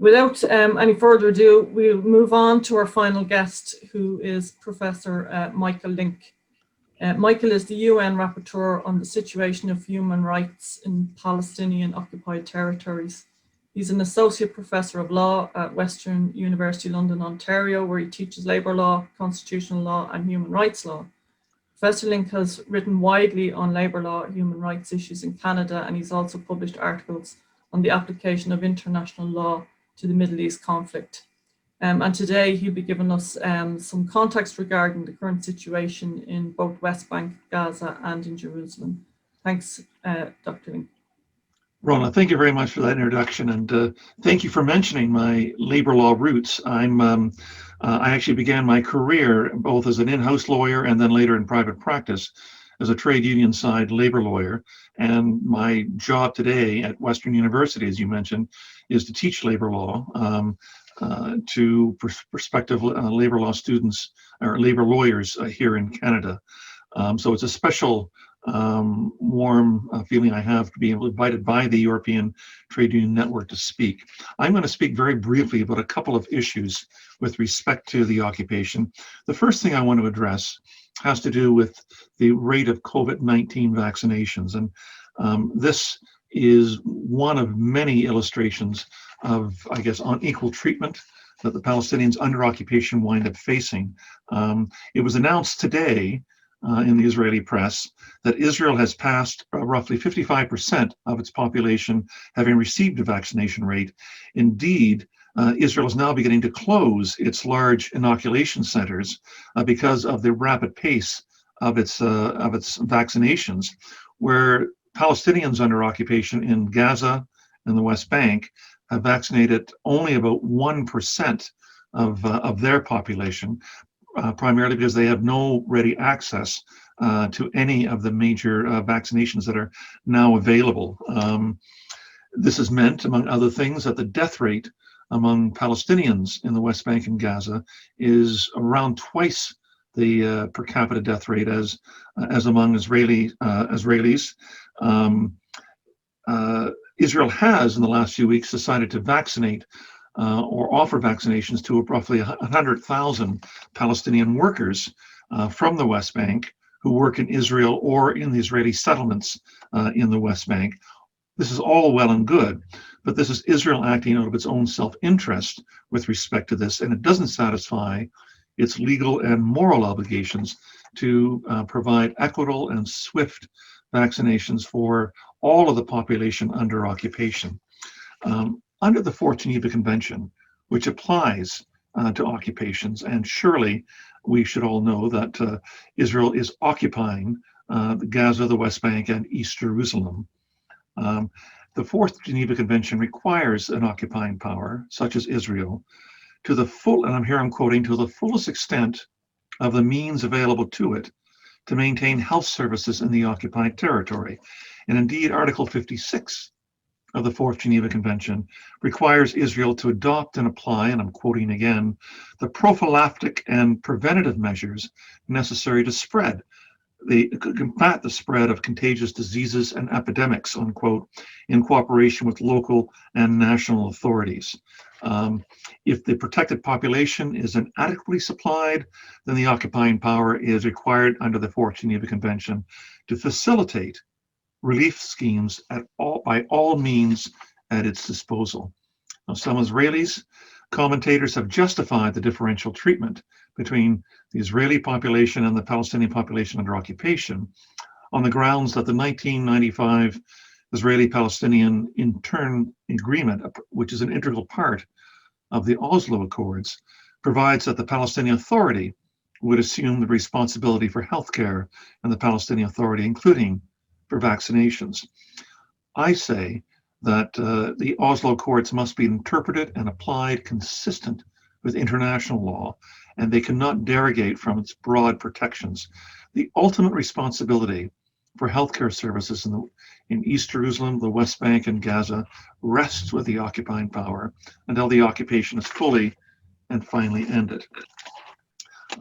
Without any further ado, we'll move on to our final guest, who is Professor Michael Lynk. Michael is the UN Rapporteur on the situation of human rights in Palestinian occupied territories. He's an Associate Professor of Law at Western University London, Ontario, where he teaches labour law, constitutional law and human rights law. Professor Lynk has written widely on labour law and human rights issues in Canada, and he's also published articles on the application of international law to the Middle East conflict. And today he'll be giving us some context regarding the current situation in both West Bank, Gaza and in Jerusalem. Thanks, Dr. Lynk. Rona, thank you very much for that introduction, and thank you for mentioning my labor law roots. I actually began my career both as an in-house lawyer and then later in private practice as a trade union side labor lawyer. And my job today at Western University, as you mentioned, is to teach labor law to prospective labor law students or labor lawyers here in Canada. So it's a special warm feeling I have to be invited by the European Trade Union Network to speak. I'm going to speak very briefly about a couple of issues with respect to the occupation. The first thing I want to address has to do with the rate of COVID-19 vaccinations. And this is one of many illustrations of, I guess, unequal treatment that the Palestinians under occupation wind up facing. It was announced today in the Israeli press that Israel has passed roughly 55% of its population having received a vaccination rate. Indeed, Israel is now beginning to close its large inoculation centers because of the rapid pace of its vaccinations, where Palestinians under occupation in Gaza and the West Bank have vaccinated only about 1% of their population, primarily because they have no ready access to any of the major vaccinations that are now available. This has meant, among other things, that the death rate among Palestinians in the West Bank and Gaza is around twice the per capita death rate as among Israelis. Israel has, in the last few weeks, decided to vaccinate or offer vaccinations to roughly 100,000 Palestinian workers from the West Bank who work in Israel or in the Israeli settlements in the West Bank. This is all well and good, but this is Israel acting out of its own self-interest with respect to this, and it doesn't satisfy its legal and moral obligations to provide equitable and swift vaccinations for all of the population under occupation. Under the Fourth Geneva Convention, which applies to occupations, and surely we should all know that Israel is occupying Gaza, the West Bank, and East Jerusalem. The Fourth Geneva Convention requires an occupying power, such as Israel, to the full, and I'm quoting, to the fullest extent of the means available to it to maintain health services in the occupied territory. And indeed, Article 56 of the Fourth Geneva Convention requires Israel to adopt and apply, and I'm quoting again, the prophylactic and preventative measures necessary to combat the spread of contagious diseases and epidemics, unquote, in cooperation with local and national authorities. If the protected population is inadequately supplied, then the occupying power is required under the Fourth Geneva Convention to facilitate relief schemes by all means at its disposal. Now, some Israelis commentators have justified the differential treatment between the Israeli population and the Palestinian population under occupation on the grounds that the 1995 Israeli-Palestinian Interim Agreement, which is an integral part of the Oslo Accords, provides that the Palestinian Authority would assume the responsibility for healthcare and the Palestinian Authority, including for vaccinations. I say that the Oslo Accords must be interpreted and applied consistent with international law, and they cannot derogate from its broad protections. The ultimate responsibility for healthcare services in East Jerusalem, the West Bank, and Gaza rests with the occupying power until the occupation is fully and finally ended.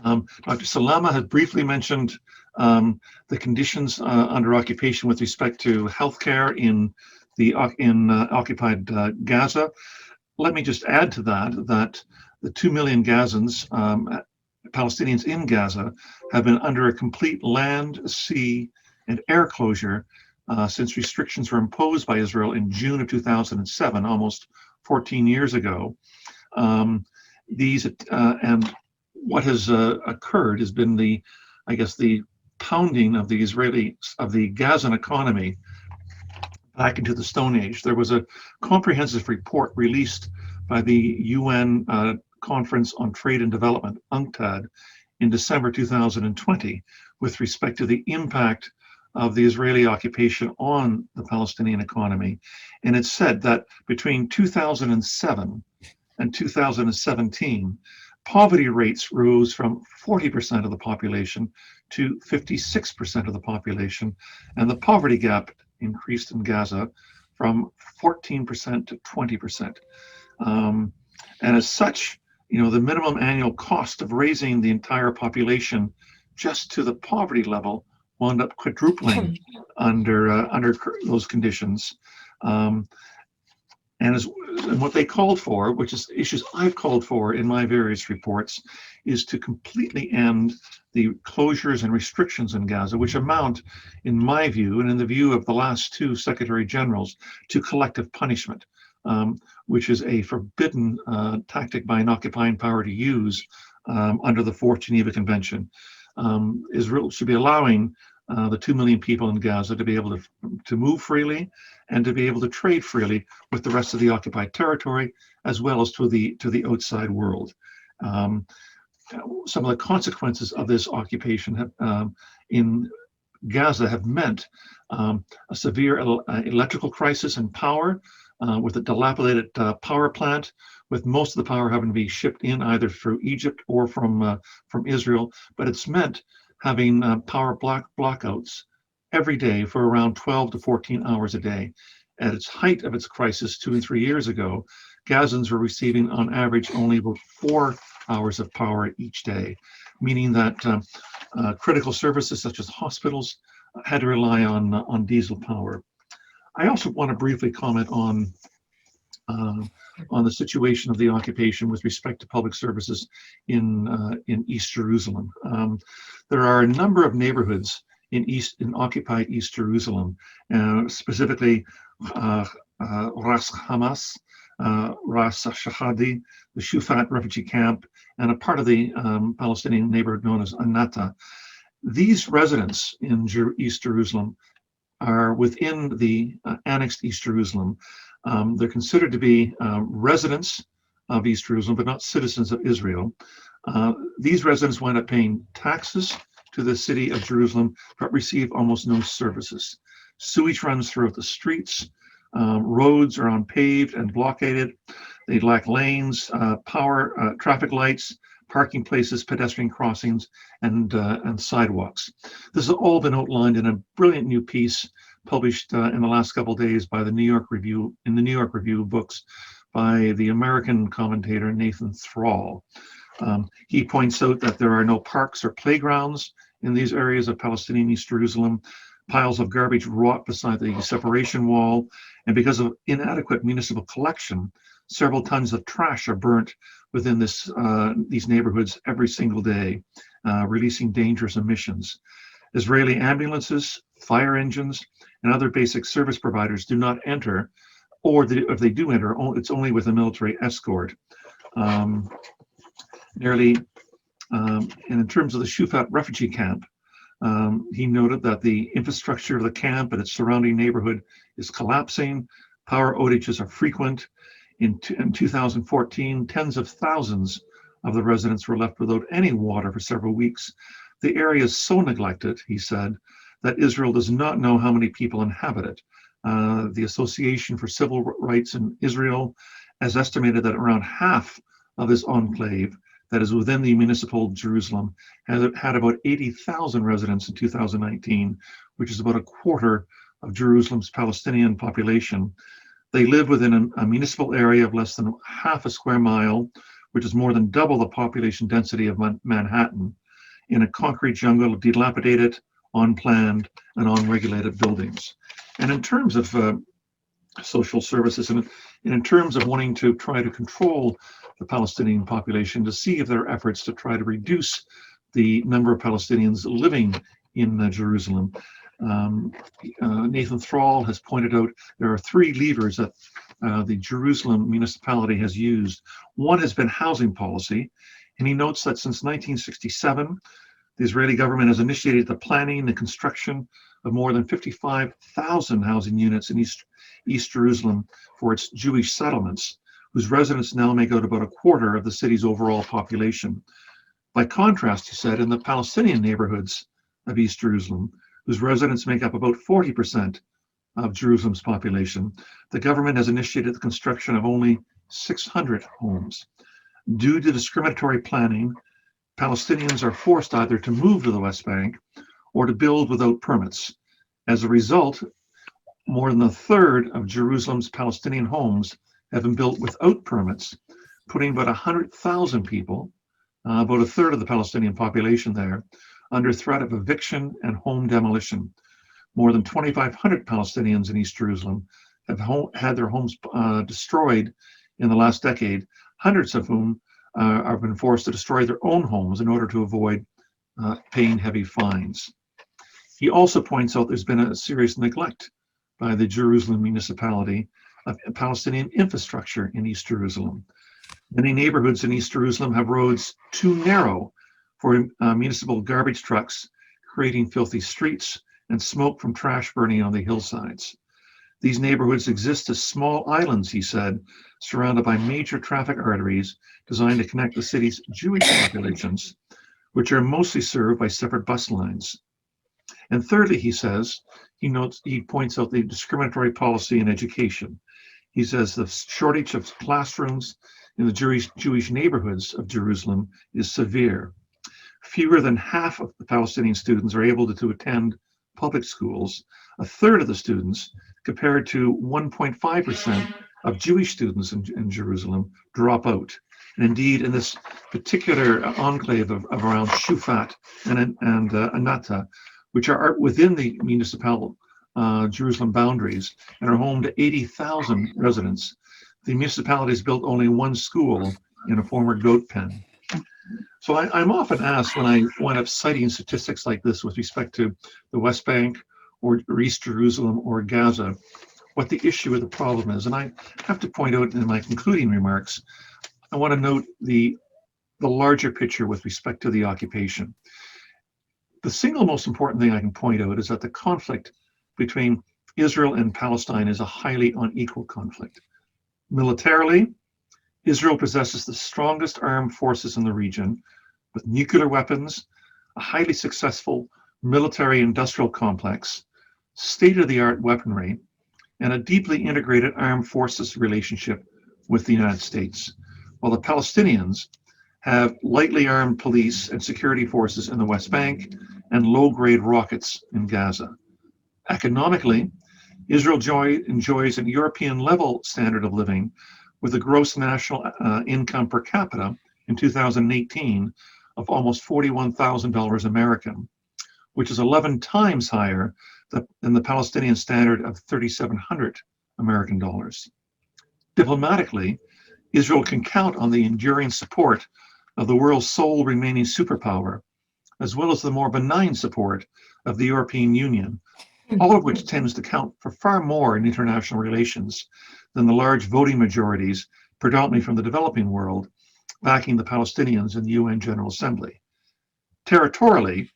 Dr. Salama has briefly mentioned the conditions under occupation with respect to healthcare in occupied Gaza. let me just add to that the 2 million Gazans, Palestinians in Gaza, have been under a complete land, sea, and air closure since restrictions were imposed by Israel in June of 2007, almost 14 years ago. And what has occurred has been the pounding of the Gazan economy back into the Stone Age. There was a comprehensive report released by the UN Conference on Trade and Development, UNCTAD, in December 2020 with respect to the impact of the Israeli occupation on the Palestinian economy. And it said that between 2007 and 2017, poverty rates rose from 40% of the population to 56% of the population, and the poverty gap increased in Gaza from 14% to 20%. And as such, the minimum annual cost of raising the entire population just to the poverty level wound up quadrupling under those conditions. And what they called for, which is issues I've called for in my various reports, is to completely end the closures and restrictions in Gaza, which amount, in my view, and in the view of the last two Secretary Generals, to collective punishment, which is a forbidden tactic by an occupying power to use under the Fourth Geneva Convention. Israel should be allowing the 2 million people in Gaza to be able to move freely and to be able to trade freely with the rest of the occupied territory, as well as to the outside world. Some of the consequences of this occupation in Gaza have meant a severe electrical crisis in power, with a dilapidated power plant, with most of the power having to be shipped in either through Egypt or from Israel. But it's meant having power blackouts every day for around 12 to 14 hours a day. At its height of its crisis 2 and 3 years ago, Gazans were receiving on average only about 4 hours of power each day, meaning that critical services such as hospitals had to rely on diesel power. I also want to briefly comment on the situation of the occupation with respect to public services in East Jerusalem. There are a number of neighborhoods in occupied East Jerusalem, specifically Ras Hamas, Ras Shahadi, the Shufat refugee camp, and a part of the Palestinian neighborhood known as Anata. These residents in East Jerusalem are within the annexed East Jerusalem. They're considered to be residents of East Jerusalem, but not citizens of Israel. These residents wind up paying taxes to the city of Jerusalem, but receive almost no services. Sewage runs throughout the streets. Roads are unpaved and blockaded. They lack lanes, power, traffic lights, parking places, pedestrian crossings, and sidewalks. This has all been outlined in a brilliant new piece published in the last couple of days by the New York Review books by the American commentator Nathan Thrall. He points out that there are no parks or playgrounds in these areas of Palestinian East Jerusalem. Piles of garbage rot beside the separation wall, and because of inadequate municipal collection, several tons of trash are burnt within these neighborhoods every single day, releasing dangerous emissions. Israeli ambulances, fire engines, and other basic service providers do not enter, or if they do enter, it's only with a military escort. And in terms of the Shufat refugee camp, he noted that the infrastructure of the camp and its surrounding neighborhood is collapsing. Power outages are frequent. In 2014, tens of thousands of the residents were left without any water for several weeks. The area is so neglected, he said, that Israel does not know how many people inhabit it. The Association for Civil Rights in Israel has estimated that around half of this enclave that is within the municipal Jerusalem had about 80,000 residents in 2019, which is about a quarter of Jerusalem's Palestinian population. They live within a municipal area of less than half a square mile, which is more than double the population density of Manhattan, in a concrete jungle of dilapidated, unplanned, and unregulated buildings. And in terms of social services. And in terms of wanting to try to control the Palestinian population, to see if there are efforts to try to reduce the number of Palestinians living in Jerusalem. Nathan Thrall has pointed out there are three levers that the Jerusalem municipality has used. One has been housing policy, and he notes that since 1967, the Israeli government has initiated the planning and construction of more than 55,000 housing units in East Jerusalem for its Jewish settlements, whose residents now make out about a quarter of the city's overall population. By contrast, he said, in the Palestinian neighborhoods of East Jerusalem, whose residents make up about 40% of Jerusalem's population, the government has initiated the construction of only 600 homes. Due to discriminatory planning, Palestinians are forced either to move to the West Bank or to build without permits. As a result, more than a third of Jerusalem's Palestinian homes have been built without permits, putting about 100,000 people, about a third of the Palestinian population there, under threat of eviction and home demolition. More than 2,500 Palestinians in East Jerusalem have had their homes destroyed in the last decade, hundreds of whom have been forced to destroy their own homes in order to avoid paying heavy fines. He also points out there's been a serious neglect by the Jerusalem municipality of Palestinian infrastructure in East Jerusalem. Many neighborhoods in East Jerusalem have roads too narrow for municipal garbage trucks, creating filthy streets and smoke from trash burning on the hillsides. These neighborhoods exist as small islands, he said, surrounded by major traffic arteries designed to connect the city's Jewish populations, which are mostly served by separate bus lines. And thirdly, he says, he points out the discriminatory policy in education. He says the shortage of classrooms in the Jewish neighborhoods of Jerusalem is severe. Fewer than half of the Palestinian students are able to attend public schools. A third of the students, compared to 1.5% of Jewish students in Jerusalem, drop out. And indeed, in this particular enclave of around Shufat and Anata, which are within the municipal Jerusalem boundaries and are home to 80,000 residents, the municipality has built only one school in a former goat pen. So I'm often asked when I wind up citing statistics like this with respect to the West Bank or East Jerusalem or Gaza, what the issue or the problem is. And I have to point out in my concluding remarks, I want to note the larger picture with respect to the occupation. The single most important thing I can point out is that the conflict between Israel and Palestine is a highly unequal conflict. Militarily, Israel possesses the strongest armed forces in the region, with nuclear weapons, a highly successful military-industrial complex, state-of-the-art weaponry, and a deeply integrated armed forces relationship with the United States, while the Palestinians have lightly armed police and security forces in the West Bank and low-grade rockets in Gaza. Economically, Israel enjoys a European-level standard of living with a gross national income per capita in 2018 of almost $41,000 American, which is 11 times higher than the Palestinian standard of 3,700 American dollars. Diplomatically, Israel can count on the enduring support of the world's sole remaining superpower, as well as the more benign support of the European Union, all of which tends to count for far more in international relations than the large voting majorities, predominantly from the developing world, backing the Palestinians in the UN General Assembly. Territorially,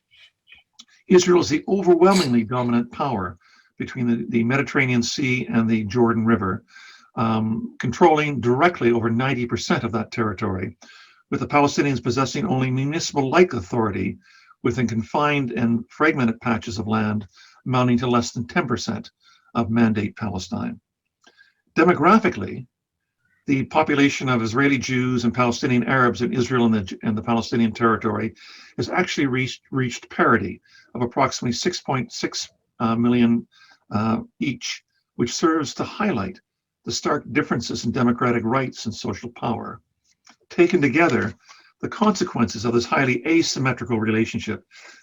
Israel is the overwhelmingly dominant power between the Mediterranean Sea and the Jordan River, controlling directly over 90% of that territory, with the Palestinians possessing only municipal-like authority within confined and fragmented patches of land amounting to less than 10% of Mandate Palestine. Demographically, the population of Israeli Jews and Palestinian Arabs in Israel and the Palestinian territory has actually reached parity of approximately 6.6 million each, which serves to highlight the stark differences in democratic rights and social power. Taken together, the consequences of this highly asymmetrical relationship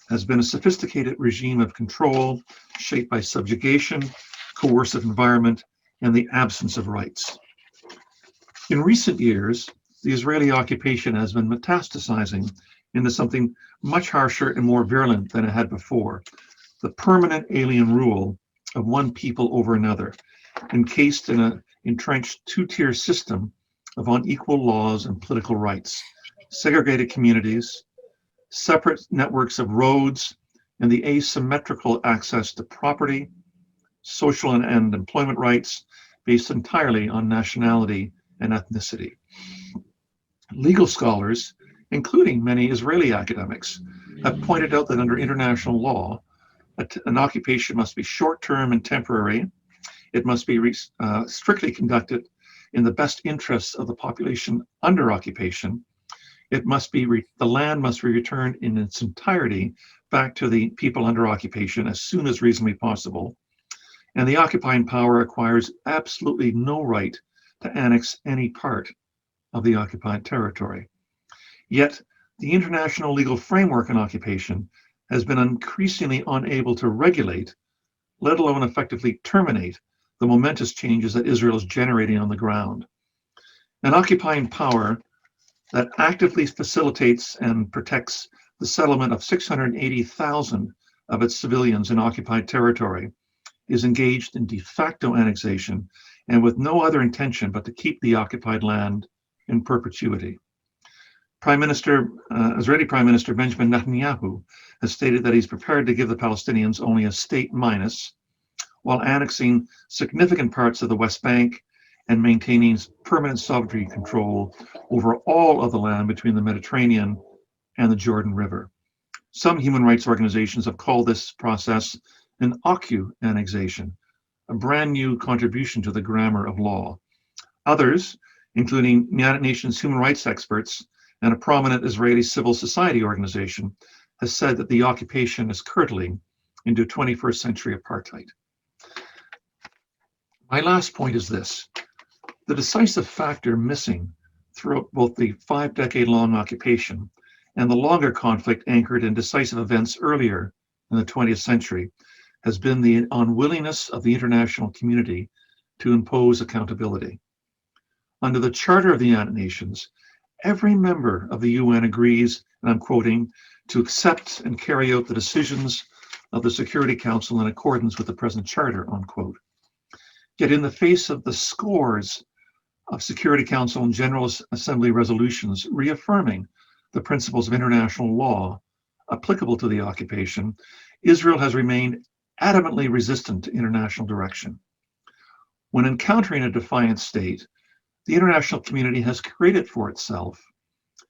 has been a sophisticated regime of control shaped by subjugation, coercive environment, and the absence of rights. In recent years, the Israeli occupation has been metastasizing into something much harsher and more virulent than it had before: the permanent alien rule of one people over another, encased in an entrenched two-tier system of unequal laws and political rights, segregated communities, separate networks of roads, and the asymmetrical access to property, social and employment rights based entirely on nationality and ethnicity. Legal scholars, including many Israeli academics, have pointed out that under international law, an occupation must be short-term and temporary. It must be strictly conducted in the best interests of the population under occupation. It must be the land must be returned in its entirety back to the people under occupation as soon as reasonably possible. And the occupying power acquires absolutely no right to annex any part of the occupied territory. Yet, the international legal framework on occupation has been increasingly unable to regulate, let alone effectively terminate, the momentous changes that Israel is generating on the ground. An occupying power that actively facilitates and protects the settlement of 680,000 of its civilians in occupied territory is engaged in de facto annexation and with no other intention but to keep the occupied land in perpetuity. Israeli Prime Minister Benjamin Netanyahu has stated that he's prepared to give the Palestinians only a state minus, while annexing significant parts of the West Bank and maintaining permanent sovereignty control over all of the land between the Mediterranean and the Jordan River. Some human rights organizations have called this process an occu-annexation, a brand new contribution to the grammar of law. Others, including United Nations human rights experts and a prominent Israeli civil society organization, has said that the occupation is curdling into 21st century apartheid. My last point is this: the decisive factor missing throughout both the 5-decade-long occupation and the longer conflict anchored in decisive events earlier in the 20th century has been the unwillingness of the international community to impose accountability. Under the Charter of the United Nations, every member of the UN agrees, and I'm quoting, to accept and carry out the decisions of the Security Council in accordance with the present Charter, unquote. Yet in the face of the scores of Security Council and General Assembly resolutions reaffirming the principles of international law applicable to the occupation, Israel has remained adamantly resistant to international direction. When encountering a defiant state, the international community has created for itself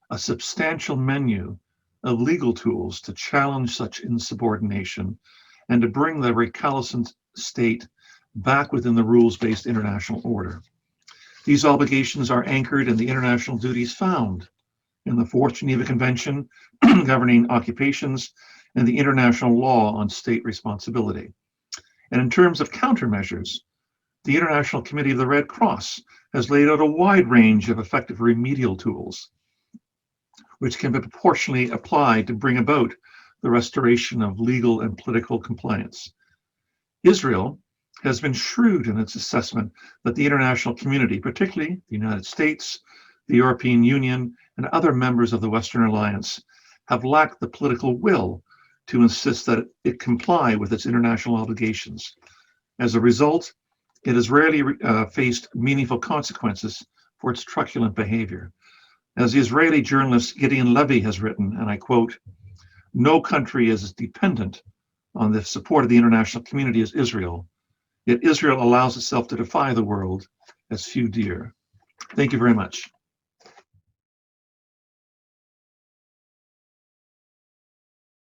a substantial menu of legal tools to challenge such insubordination and to bring the recalcitrant state back within the rules-based international order. These obligations are anchored in the international duties found in the Fourth Geneva Convention governing occupations and the international law on state responsibility. And in terms of countermeasures, the International Committee of the Red Cross has laid out a wide range of effective remedial tools, which can be proportionally applied to bring about the restoration of legal and political compliance. Israel has been shrewd in its assessment that the international community, particularly the United States, the European Union, and other members of the Western Alliance, have lacked the political will to insist that it comply with its international obligations. As a result, it has rarely faced meaningful consequences for its truculent behavior. As the Israeli journalist Gideon Levy has written, and I quote, "No country is as dependent on the support of the international community as Israel, yet Israel allows itself to defy the world as few dare." Thank you very much.